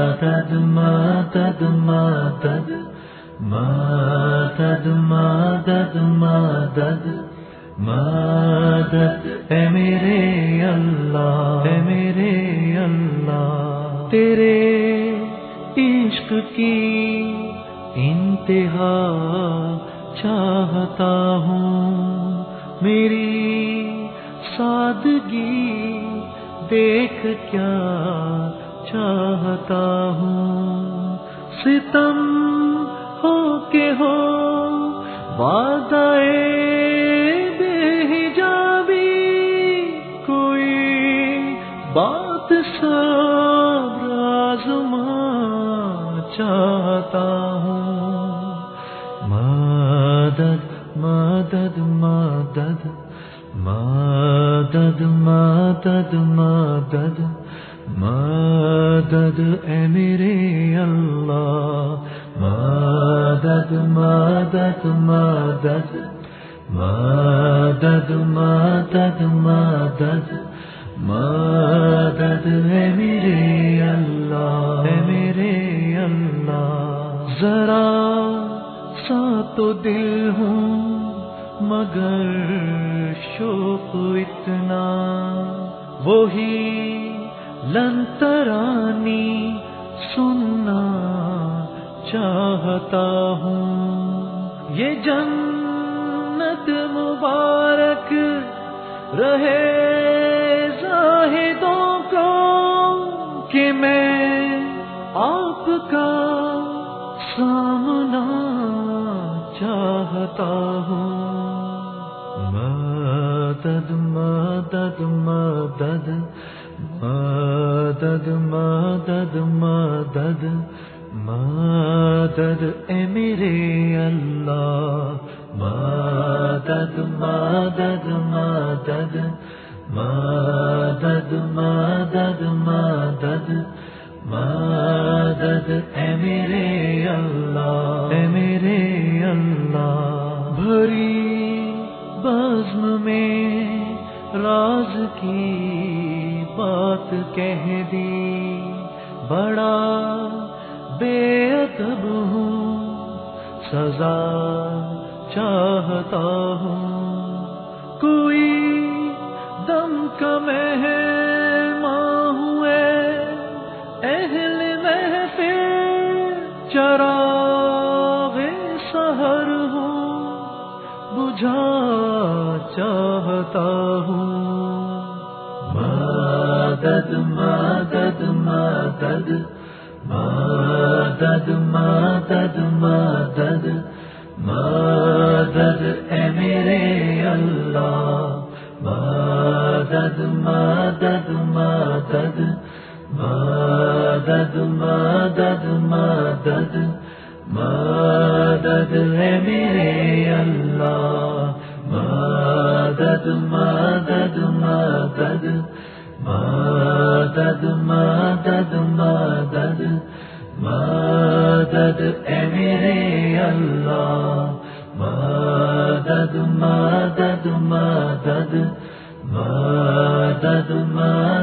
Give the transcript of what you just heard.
مدد مدد مدد مدد مدد مدد مدد اے میرے اللہ، اے میرے اللہ، تیرے عشق کی انتہا چاہتا ہوں، میری سادگی دیکھ کیا چاہتا ہوں، ستم ہو کے ہو وعدہ بے حجابی، کوئی بات صبر آزما چاہتا ہوں، مدد مدد مدد مدد مدد مدد مدد اے میرے اللہ، مدد مدد مدد مدد مدد مدد مدد اے میرے اللہ، اے میرے اللہ، ذرا سا تو دل ہوں مگر شوق اتنا، وہی لن ترانی سننا چاہتا ہوں، یہ جنت مبارک رہے زاہدوں کو کہ میں آپ کا سامنا چاہتا ہوں، مدد مدد مدد مدد مدد مدد مدد اے میرے اللہ، مدد مدد مدد مدد مدد مدد مدد اے میرے اللہ، اے میرے اللہ، بھری بزم میں راز کی بات کہہ دی، بڑا بے ادب ہوں سزا چاہتا ہوں، کوئی دم کا مہمان ہوئے اہل محفل، چراغ سحر ہوں بجھا چاہتا ہوں، مدد مدد مدد مدد مدد مدد مدد اے میرے اللہ، مدد مدد مدد مدد مدد مدد مدد اے میرے اللہ، مدد مدد مدد مدد مدد مدد مدد اے میرے اللہ، مدد مدد مدد مدد مدد